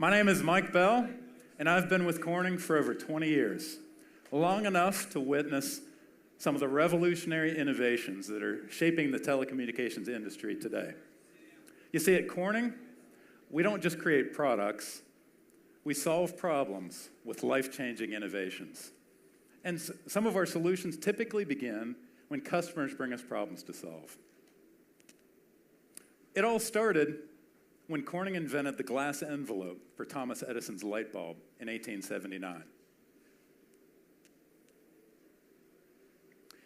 My name is Mike Bell, and I've been with Corning for over 20 years, long enough to witness some of the revolutionary innovations that are shaping the telecommunications industry today. You see, at Corning, we don't just create products, we solve problems with life-changing innovations. And some of our solutions typically begin when customers bring us problems to solve. It all started when Corning invented the glass envelope for Thomas Edison's light bulb in 1879.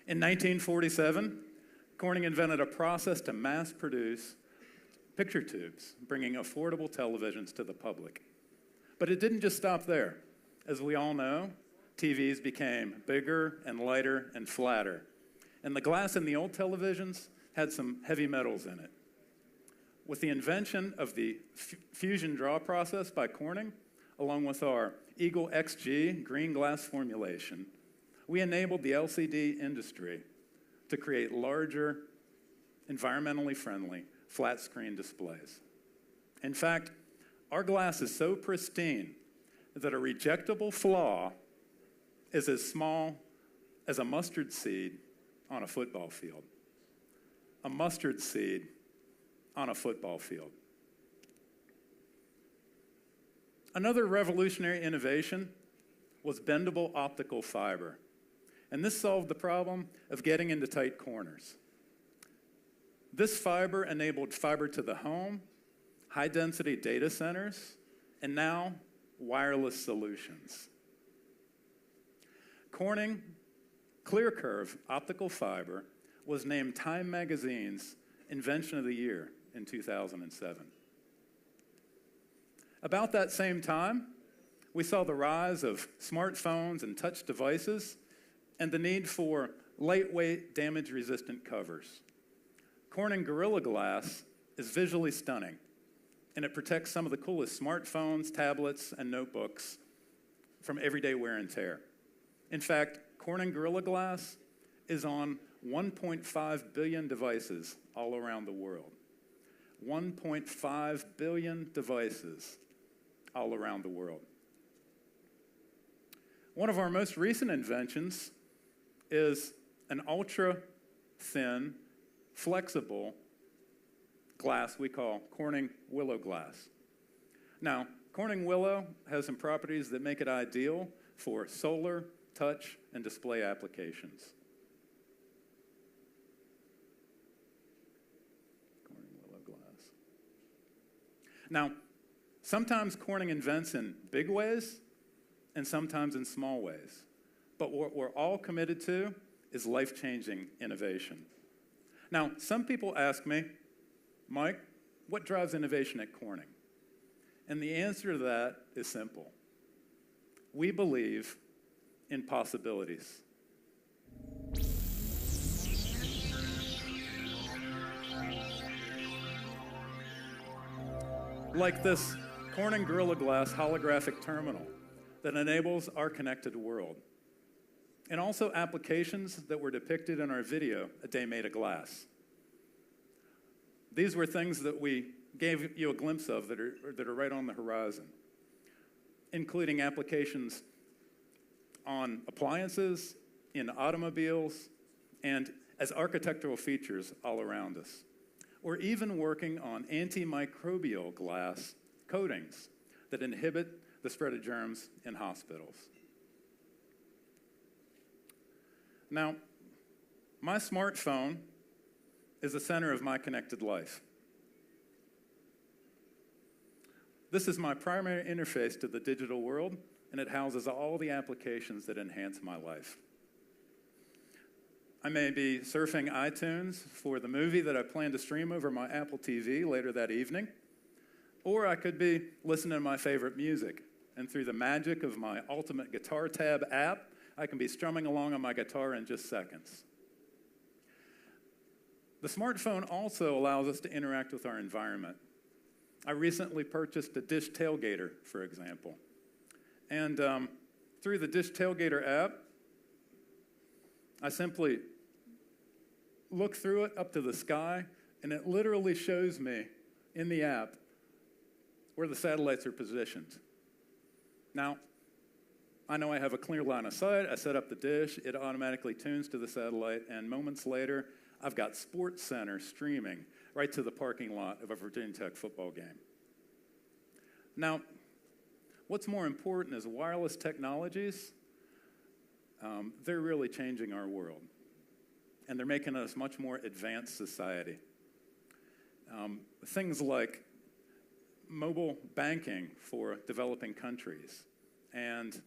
In 1947, Corning invented a process to mass produce picture tubes, bringing affordable televisions to the public. But it didn't just stop there. As we all know, TVs became bigger and lighter and flatter. And the glass in the old televisions had some heavy metals in it. With the invention of the fusion draw process by Corning, along with our Eagle XG green glass formulation, we enabled the LCD industry to create larger, environmentally friendly, flat-screen displays. In fact, our glass is so pristine that a rejectable flaw is as small as a mustard seed on a football field. A mustard seed on a football field. Another revolutionary innovation was bendable optical fiber. And this solved the problem of getting into tight corners. This fiber enabled fiber to the home, high-density data centers, and now wireless solutions. Corning ClearCurve optical fiber was named Time Magazine's Invention of the Year in 2007. About that same time, we saw the rise of smartphones and touch devices and the need for lightweight, damage-resistant covers. Corning Gorilla Glass is visually stunning, and it protects some of the coolest smartphones, tablets, and notebooks from everyday wear and tear. In fact, Corning Gorilla Glass is on 1.5 billion devices all around the world. 1.5 billion devices all around the world. One of our most recent inventions is an ultra-thin, flexible glass we call Corning Willow Glass. Now, Corning Willow has some properties that make it ideal for solar, touch, and display applications. Corning Willow Glass. Now, sometimes Corning invents in big ways and sometimes in small ways. But what we're all committed to is life-changing innovation. Now, some people ask me, Mike, what drives innovation at Corning? And the answer to that is simple. We believe in possibilities. Like this Corning Gorilla Glass holographic terminal that enables our connected world. And also applications that were depicted in our video, A Day Made of Glass. These were things that we gave you a glimpse of that are right on the horizon, including applications on appliances, in automobiles, and as architectural features all around us. We're even working on antimicrobial glass coatings that inhibit the spread of germs in hospitals. Now, my smartphone is the center of my connected life. This is my primary interface to the digital world, and it houses all the applications that enhance my life. I may be surfing iTunes for the movie that I plan to stream over my Apple TV later that evening, or I could be listening to my favorite music, and through the magic of my Ultimate Guitar Tab app, I can be strumming along on my guitar in just seconds. The smartphone also allows us to interact with our environment. I recently purchased a Dish Tailgater, for example. And through the Dish Tailgater app, I simply look through it up to the sky, and it literally shows me in the app where the satellites are positioned. Now, I know I have a clear line of sight. I set up the dish, it automatically tunes to the satellite, and moments later, I've got Sports Center streaming right to the parking lot of a Virginia Tech football game. Now, what's more important is wireless technologies, they're really changing our world, and they're making us much more advanced society. Things like mobile banking for developing countries, and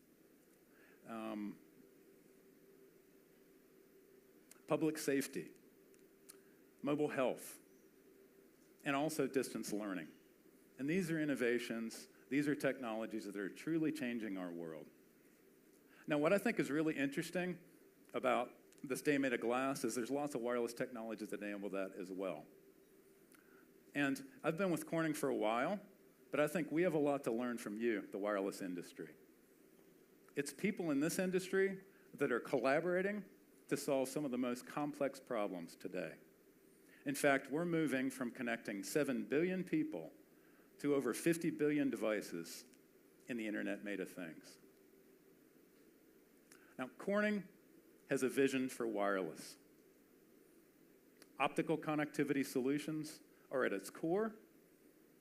public safety, mobile health, and also distance learning. And these are innovations, these are technologies that are truly changing our world. Now, what I think is really interesting about this day made of glass is there's lots of wireless technologies that enable that as well. And I've been with Corning for a while, but I think we have a lot to learn from you, the wireless industry. It's people in this industry that are collaborating to solve some of the most complex problems today. In fact, we're moving from connecting 7 billion people to over 50 billion devices in the Internet made of things. Now, Corning has a vision for wireless. Optical connectivity solutions are at its core,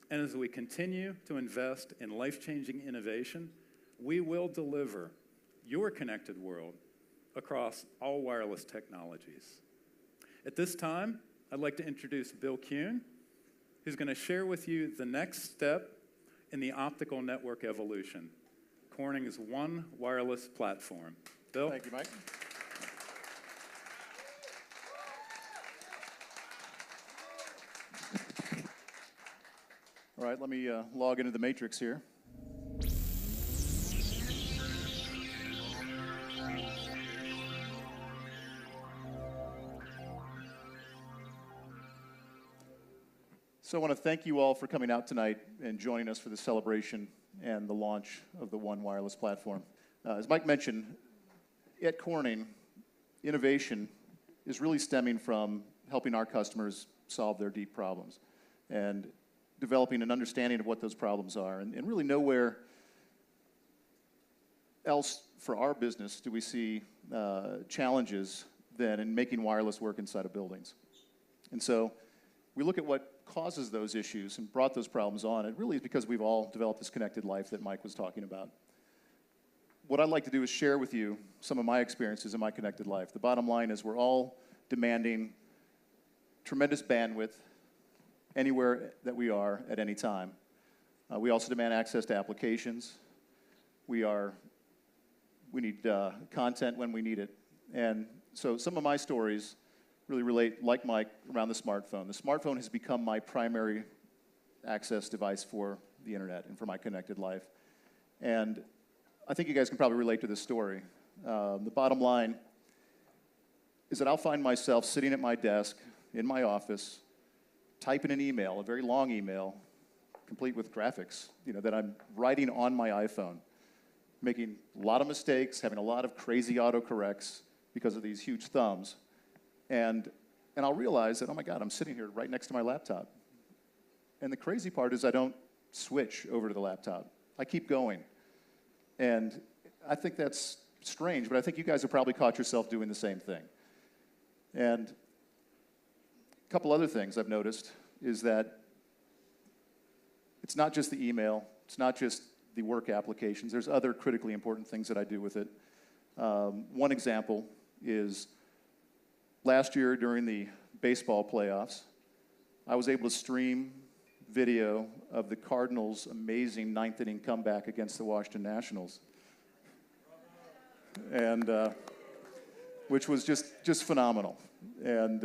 and as we continue to invest in life-changing innovation, we will deliver your connected world across all wireless technologies. At this time, I'd like to introduce Bill Kuhn, who's going to share with you the next step in the optical network evolution, Corning's One Wireless Platform. Bill? Thank you, Mike. All right, let me log into the matrix here. So I want to thank you all for coming out tonight and joining us for the celebration and the launch of the One Wireless Platform. As Mike mentioned, at Corning, innovation is really stemming from helping our customers solve their deep problems and developing an understanding of what those problems are. And really nowhere else for our business do we see challenges than in making wireless work inside of buildings. And so we look at what causes those issues and brought those problems on. It really is because we've all developed this connected life that Mike was talking about. What I'd like to do is share with you some of my experiences in my connected life. The bottom line is we're all demanding tremendous bandwidth anywhere that we are at any time. We also demand access to applications. We need content when we need it. And so some of my stories really relate, like Mike, around the smartphone. The smartphone has become my primary access device for the internet and for my connected life. And I think you guys can probably relate to this story. The bottom line is that I'll find myself sitting at my desk in my office, typing an email, a very long email, complete with graphics, that I'm writing on my iPhone, making a lot of mistakes, having a lot of crazy autocorrects because of these huge thumbs. And I'll realize that, oh my God, I'm sitting here right next to my laptop. And the crazy part is I don't switch over to the laptop. I keep going. And I think that's strange, but I think you guys have probably caught yourself doing the same thing. And a couple other things I've noticed is that it's not just the email, it's not just the work applications, there's other critically important things that I do with it. One example is last year during the baseball playoffs, I was able to stream video of the Cardinals' amazing ninth inning comeback against the Washington Nationals, and which was just phenomenal, and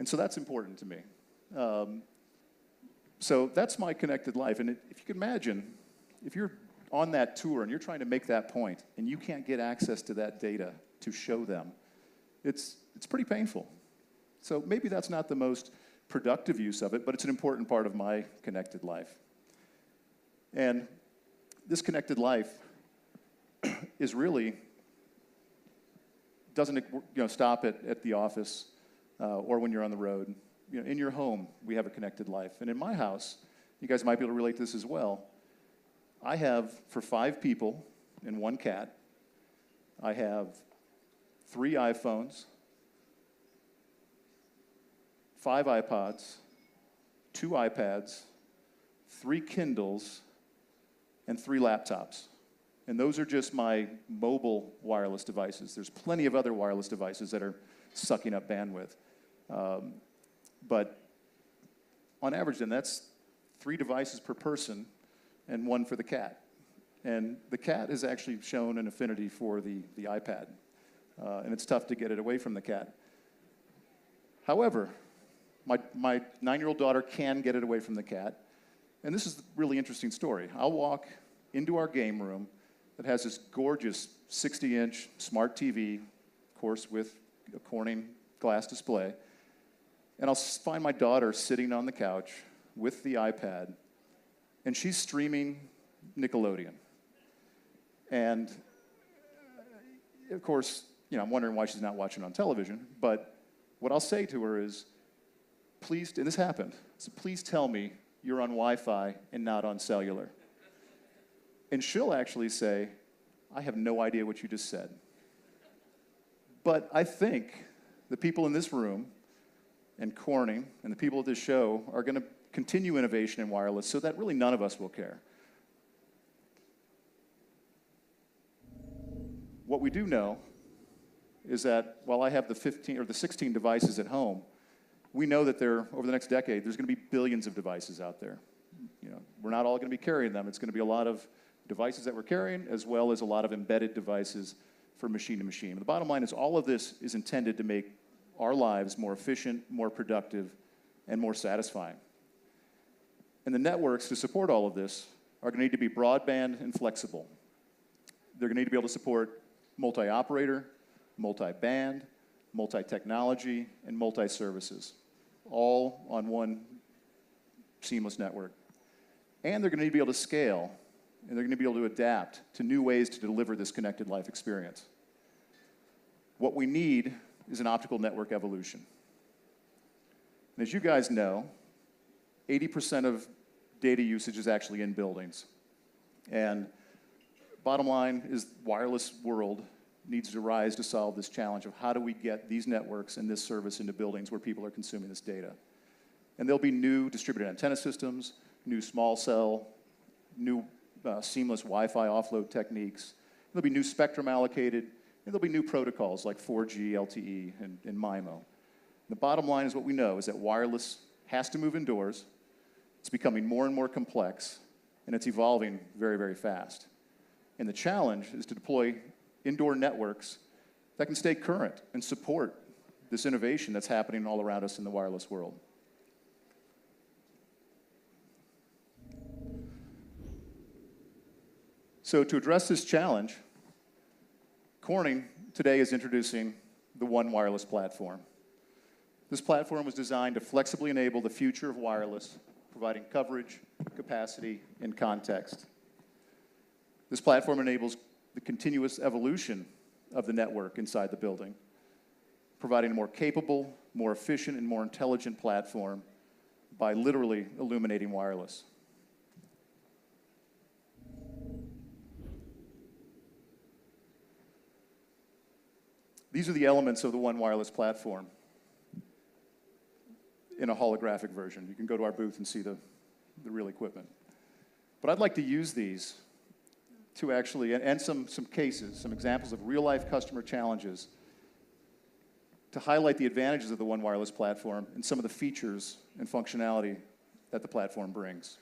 so that's important to me. So that's my connected life, and if you can imagine, if you're on that tour and you're trying to make that point, and you can't get access to that data to show them, it's pretty painful. So maybe that's not the most productive use of it, but it's an important part of my connected life. And this connected life is really, doesn't stop at the office or when you're on the road. In your home, we have a connected life. And in my house, You guys might be able to relate to this as well. I have, for 5 people and 1 cat, I have 3 iPhones, 5 iPods, 2 iPads, 3 Kindles, and 3 laptops. And those are just my mobile wireless devices. There's plenty of other wireless devices that are sucking up bandwidth. But on average, then, that's 3 devices per person and 1 for the cat. And the cat has actually shown an affinity for the iPad. And it's tough to get it away from the cat. However, my 9-year-old daughter can get it away from the cat. And this is a really interesting story. I'll walk into our game room that has this gorgeous 60-inch smart TV, of course, with a Corning glass display. And I'll find my daughter sitting on the couch with the iPad, and she's streaming Nickelodeon. And, of course, I'm wondering why she's not watching on television, but what I'll say to her is, please, and this happened, so please tell me you're on Wi-Fi and not on cellular. And she'll actually say, I have no idea what you just said. But I think the people in this room and Corning and the people at this show are going to continue innovation in wireless so that really none of us will care. What we do know is that while I have the 15 or the 16 devices at home, we know that over the next decade, there's going to be billions of devices out there. We're not all going to be carrying them. It's going to be a lot of devices that we're carrying, as well as a lot of embedded devices for machine to machine. The bottom line is all of this is intended to make our lives more efficient, more productive, and more satisfying. And the networks to support all of this are going to need to be broadband and flexible. They're going to need to be able to support multi-operator, multi-band, multi-technology, and multi-services, all on one seamless network. And they're going to need to be able to scale, and they're going to be able to adapt to new ways to deliver this connected life experience. What we need is an optical network evolution. And as you guys know, 80% of data usage is actually in buildings. And bottom line is wireless world needs to rise to solve this challenge of how do we get these networks and this service into buildings where people are consuming this data. And there'll be new distributed antenna systems, new small cell, new seamless Wi-Fi offload techniques. There'll be new spectrum allocated, and there'll be new protocols like 4G, LTE, and MIMO. The bottom line is what we know is that wireless has to move indoors. It's becoming more and more complex, and it's evolving very, very fast. And the challenge is to deploy indoor networks that can stay current and support this innovation that's happening all around us in the wireless world. So to address this challenge, Corning today is introducing the One Wireless platform. This platform was designed to flexibly enable the future of wireless, providing coverage, capacity, and context. This platform enables the continuous evolution of the network inside the building, providing a more capable, more efficient, and more intelligent platform by literally illuminating wireless. These are the elements of the One Wireless platform in a holographic version. You can go to our booth and see the real equipment. But I'd like to use these to actually, and some cases, some examples of real-life customer challenges to highlight the advantages of the One Wireless platform and some of the features and functionality that the platform brings.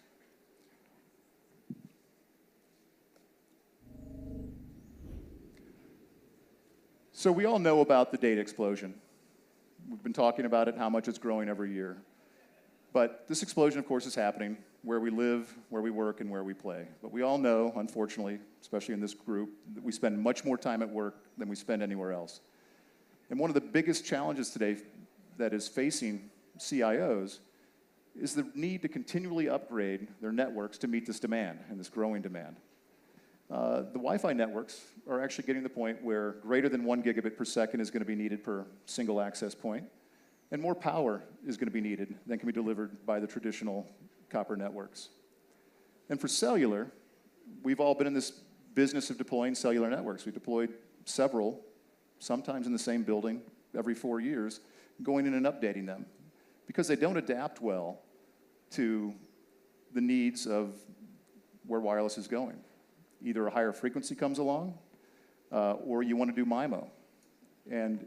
So we all know about the data explosion. We've been talking about it, how much it's growing every year. But this explosion, of course, is happening where we live, where we work, and where we play. But we all know, unfortunately, especially in this group, that we spend much more time at work than we spend anywhere else. And one of the biggest challenges today that is facing CIOs is the need to continually upgrade their networks to meet this demand and this growing demand. The Wi-Fi networks are actually getting to the point where greater than 1 gigabit per second is going to be needed per single access point, and more power is going to be needed than can be delivered by the traditional copper networks. And for cellular, we've all been in this business of deploying cellular networks. We deployed several, sometimes in the same building, every 4 years, going in and updating them because they don't adapt well to the needs of where wireless is going. Either a higher frequency comes along, or you want to do MIMO. And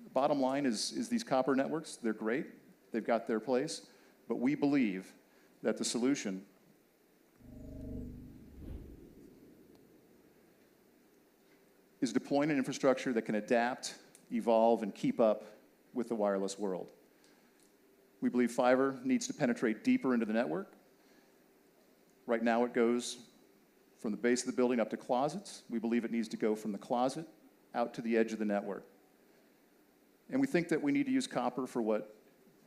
the bottom line is these copper networks, they're great, they've got their place, but we believe that the solution is deploying an infrastructure that can adapt, evolve, and keep up with the wireless world. We believe fiber needs to penetrate deeper into the network. Right now it goes from the base of the building up to closets. We believe it needs to go from the closet out to the edge of the network. And we think that we need to use copper for what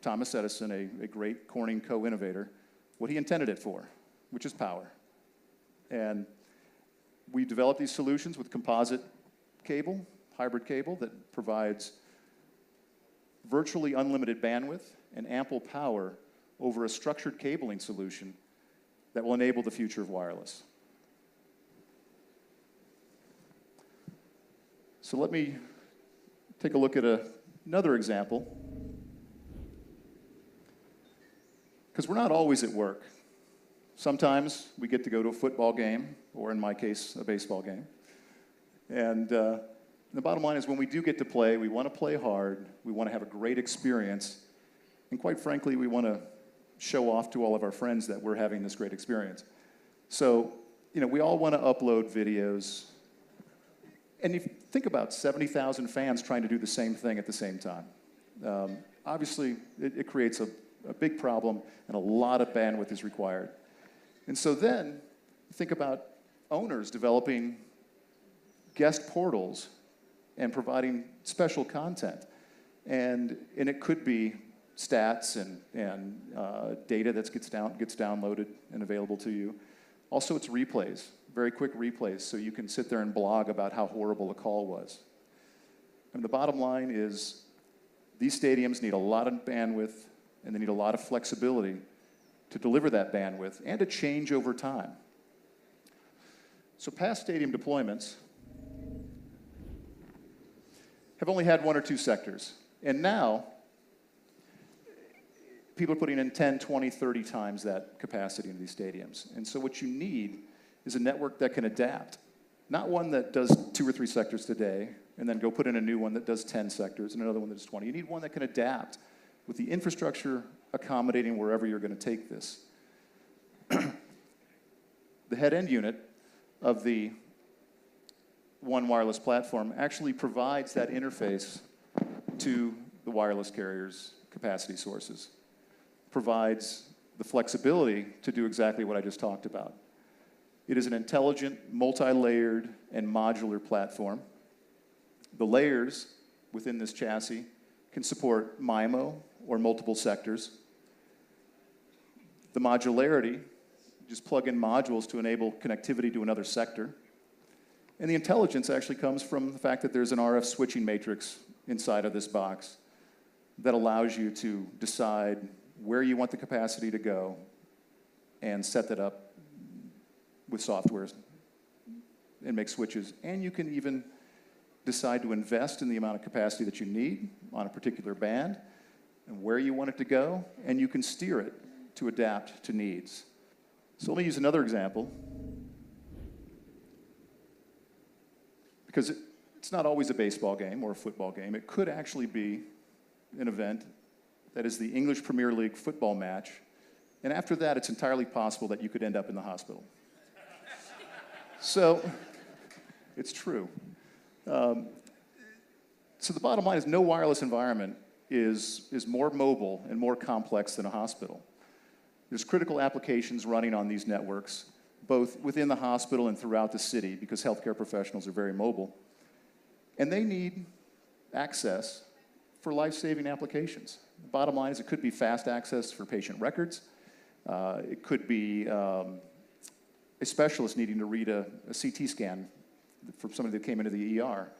Thomas Edison, a great Corning co-innovator, what he intended it for, which is power. And we developed these solutions with composite cable, hybrid cable, that provides virtually unlimited bandwidth and ample power over a structured cabling solution that will enable the future of wireless. So let me take a look at another example, because we're not always at work. Sometimes we get to go to a football game, or in my case, a baseball game. And the bottom line is when we do get to play, we want to play hard, we want to have a great experience, and quite frankly, we want to show off to all of our friends that we're having this great experience. So, we all want to upload videos. And if you think about 70,000 fans trying to do the same thing at the same time, obviously it creates a big problem, and a lot of bandwidth is required. And so then, think about owners developing guest portals and providing special content. And it could be stats and data that gets downloaded and available to you. Also, it's replays, very quick replays, so you can sit there and blog about how horrible a call was. And the bottom line is these stadiums need a lot of bandwidth, and they need a lot of flexibility to deliver that bandwidth and to change over time. So past stadium deployments have only had 1 or 2 sectors. And now, people are putting in 10, 20, 30 times that capacity into these stadiums. And so what you need is a network that can adapt. Not one that does 2 or 3 sectors today, and then go put in a new one that does 10 sectors and another one that does 20. You need one that can adapt with the infrastructure accommodating wherever you're going to take this. The head-end unit of the One Wireless platform actually provides that interface to the wireless carrier's capacity sources, provides the flexibility to do exactly what I just talked about. It is an intelligent, multi-layered, and modular platform. The layers within this chassis can support MIMO or multiple sectors. The modularity, just plug in modules to enable connectivity to another sector. And the intelligence actually comes from the fact that there's an RF switching matrix inside of this box that allows you to decide where you want the capacity to go and set that up with software and make switches. And you can even decide to invest in the amount of capacity that you need on a particular band and where you want it to go, and you can steer it to adapt to needs. So let me use another example, because it's not always a baseball game or a football game. It could actually be an event that is the English Premier League football match, and after that, it's entirely possible that you could end up in the hospital. So, it's true. So the bottom line is no wireless environment is more mobile and more complex than a hospital. There's critical applications running on these networks, both within the hospital and throughout the city, because healthcare professionals are very mobile. And they need access for life-saving applications. The bottom line is it could be fast access for patient records. It could be a specialist needing to read a CT scan from somebody that came into the ER.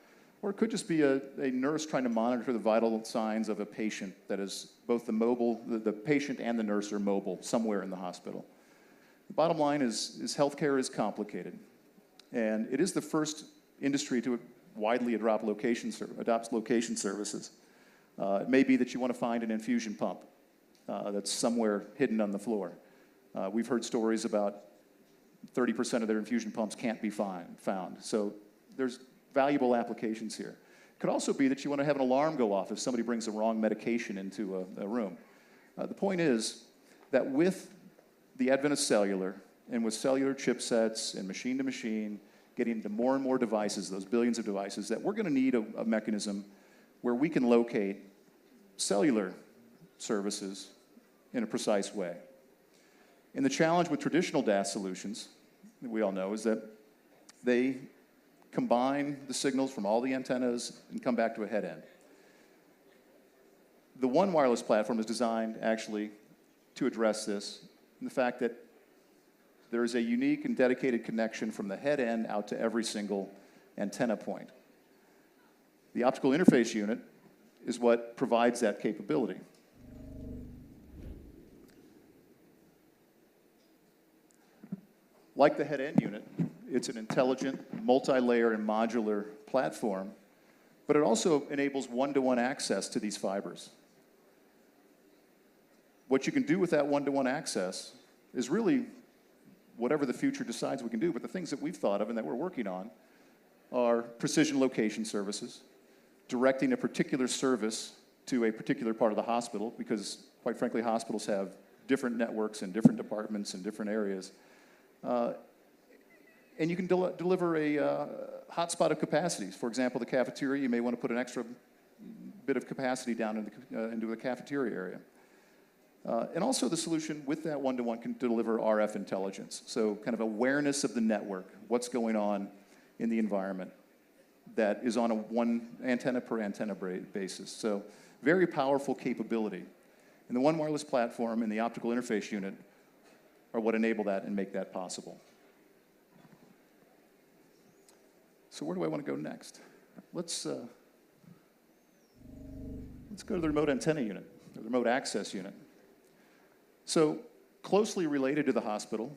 Or it could just be a nurse trying to monitor the vital signs of a patient that is both the patient and the nurse are mobile somewhere in the hospital. The bottom line is healthcare is complicated. And it is the first industry to widely adopt location services. It may be that you want to find an infusion pump that's somewhere hidden on the floor. We've heard stories about 30% of their infusion pumps can't be found. So there's valuable applications here. It could also be that you want to have an alarm go off if somebody brings the wrong medication into a room. The point is that with the advent of cellular, and with cellular chipsets and machine-to-machine, getting into more and more devices, those billions of devices, that we're going to need a mechanism where we can locate cellular services in a precise way. And the challenge with traditional DAS solutions, that we all know, is that they combine the signals from all the antennas and come back to a head end. The One Wireless platform is designed actually to address this, and the fact that there is a unique and dedicated connection from the head end out to every single antenna point. The optical interface unit is what provides that capability. Like the head end unit, it's an intelligent, multi-layer and modular platform, but it also enables one-to-one access to these fibers. What you can do with that one-to-one access is really whatever the future decides we can do, but the things that we've thought of and that we're working on are precision location services, directing a particular service to a particular part of the hospital, because quite frankly, hospitals have different networks and different departments in different areas. And you can deliver a hotspot of capacities. For example, the cafeteria, you may want to put an extra bit of capacity down into the cafeteria area. And also the solution with that one-to-one can deliver RF intelligence. So kind of awareness of the network, what's going on in the environment that is on a one antenna per antenna basis. So very powerful capability. And the One Wireless platform and the optical interface unit are what enable that and make that possible. So where do I want to go next? Let's go to the remote antenna unit, the remote access unit. So closely related to the hospital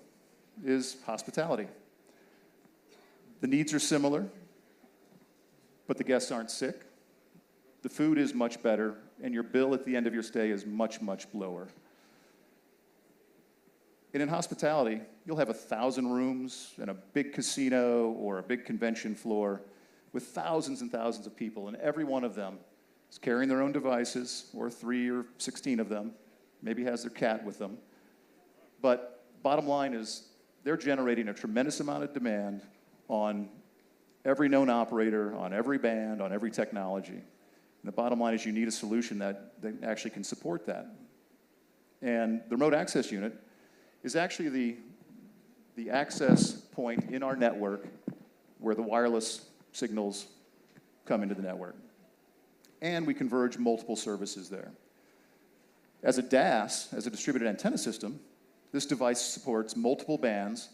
is hospitality. The needs are similar, but the guests aren't sick. The food is much better, and your bill at the end of your stay is much, much lower. And in hospitality, you'll have 1,000 rooms and a big casino or a big convention floor with thousands and thousands of people, and every one of them is carrying their own devices, or 3 or 16 of them, maybe has their cat with them. But bottom line is they're generating a tremendous amount of demand on every known operator, on every band, on every technology. And the bottom line is you need a solution that actually can support that. And the remote access unit is actually the access point in our network where the wireless signals come into the network. And we converge multiple services there. As a DAS, as a distributed antenna system, this device supports multiple bands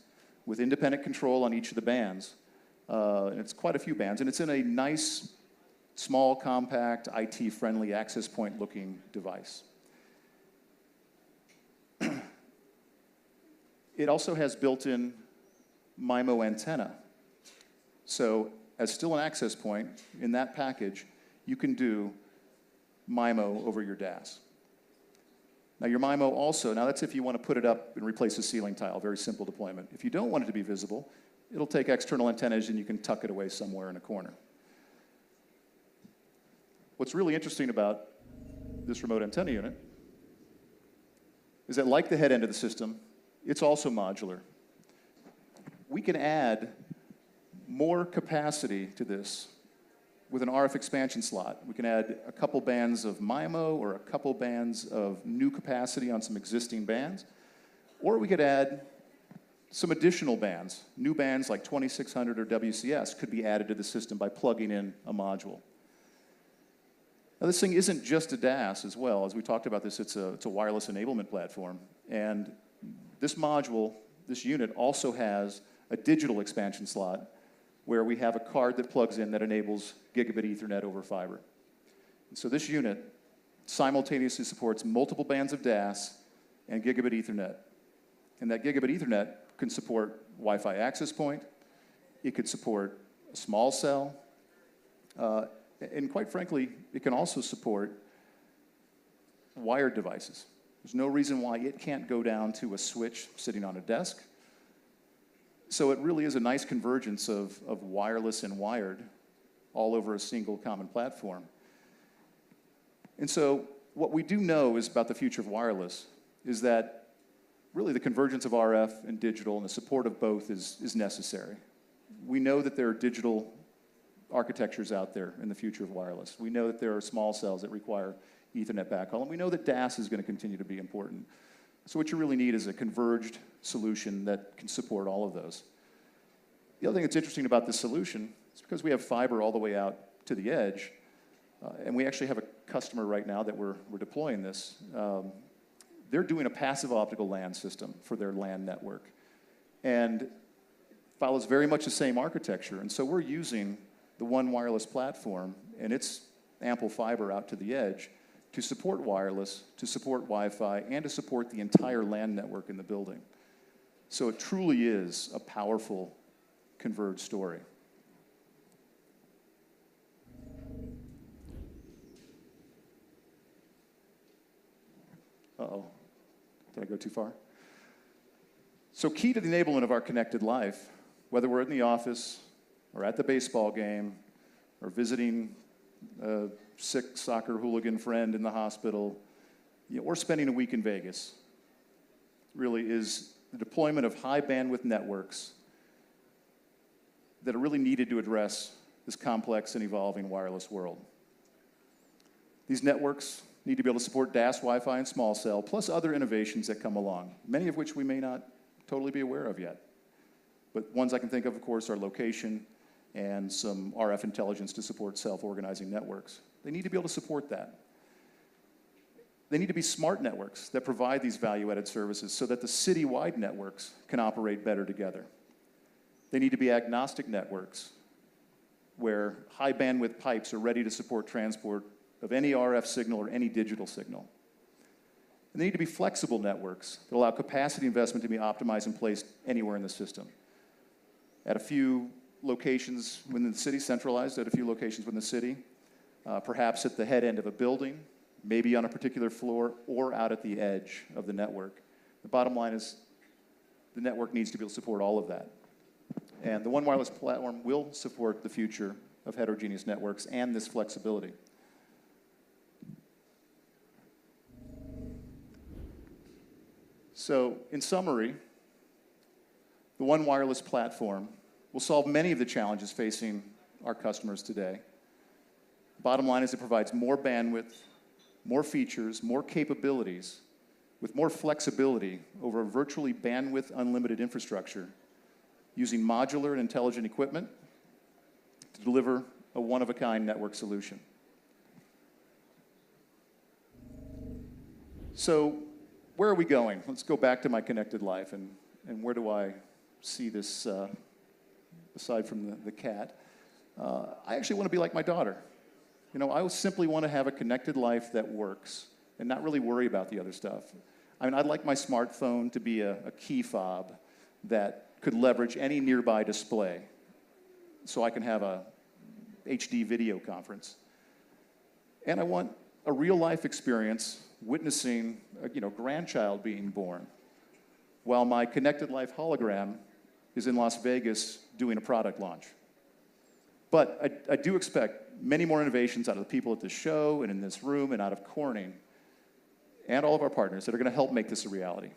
with independent control on each of the bands. And it's quite a few bands, and it's in a nice, small, compact, IT-friendly access point-looking device. It also has built-in MIMO antenna. So as still an access point, in that package, you can do MIMO over your DAS. Now your MIMO also, now that's if you want to put it up and replace a ceiling tile, very simple deployment. If you don't want it to be visible, it'll take external antennas and you can tuck it away somewhere in a corner. What's really interesting about this remote antenna unit is that, like the head end of the system, it's also modular. We can add more capacity to this with an RF expansion slot. We can add a couple bands of MIMO or a couple bands of new capacity on some existing bands. Or we could add some additional bands. New bands like 2600 or WCS could be added to the system by plugging in a module. Now this thing isn't just a DAS as well. As we talked about this, it's a wireless enablement platform. And this module, this unit, also has a digital expansion slot where we have a card that plugs in that enables gigabit Ethernet over fiber. And so this unit simultaneously supports multiple bands of DAS and gigabit Ethernet. And that gigabit Ethernet can support Wi-Fi access point, it could support a small cell, and quite frankly, it can also support wired devices. There's no reason why it can't go down to a switch sitting on a desk. So it really is a nice convergence of wireless and wired all over a single common platform. And so what we do know is about the future of wireless is that really the convergence of RF and digital and the support of both is necessary. We know that there are digital architectures out there in the future of wireless. We know that there are small cells that require Ethernet backhaul, and we know that DAS is going to continue to be important. So what you really need is a converged solution that can support all of those. The other thing that's interesting about this solution is because we have fiber all the way out to the edge, and we actually have a customer right now that we're deploying this. They're doing a passive optical LAN system for their LAN network, and follows very much the same architecture. And so we're using the One Wireless platform and its ample fiber out to the edge to support wireless, to support Wi-Fi, and to support the entire LAN network in the building. So it truly is a powerful converged story. Uh-oh, did I go too far? So key to the enablement of our connected life, whether we're in the office or at the baseball game or visiting a sick soccer hooligan friend in the hospital, or spending a week in Vegas, really is the deployment of high bandwidth networks that are really needed to address this complex and evolving wireless world. These networks need to be able to support DAS, Wi-Fi, and small cell, plus other innovations that come along, many of which we may not totally be aware of yet. But ones I can think of course, are location and some RF intelligence to support self-organizing networks. They need to be able to support that. They need to be smart networks that provide these value-added services so that the city-wide networks can operate better together. They need to be agnostic networks where high bandwidth pipes are ready to support transport of any RF signal or any digital signal. And they need to be flexible networks that allow capacity investment to be optimized and placed anywhere in the system. At a few locations within the city, centralized at a few locations within the city, perhaps at the head end of a building, maybe on a particular floor, or out at the edge of the network. The bottom line is the network needs to be able to support all of that. And the One Wireless platform will support the future of heterogeneous networks and this flexibility. So, in summary, the One Wireless platform will solve many of the challenges facing our customers today. Bottom line is it provides more bandwidth, more features, more capabilities, with more flexibility over a virtually bandwidth unlimited infrastructure, using modular and intelligent equipment to deliver a one-of-a-kind network solution. So, where are we going? Let's go back to my connected life, and where do I see this, aside from the cat? I actually want to be like my daughter. You know, I simply want to have a connected life that works and not really worry about the other stuff. I mean, I'd like my smartphone to be a key fob that could leverage any nearby display so I can have a HD video conference. And I want a real-life experience witnessing a grandchild being born while my connected life hologram is in Las Vegas doing a product launch. But I do expect many more innovations out of the people at this show and in this room and out of Corning and all of our partners that are going to help make this a reality.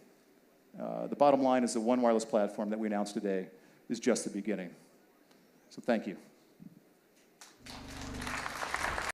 The bottom line is the One Wireless platform that we announced today is just the beginning. So thank you.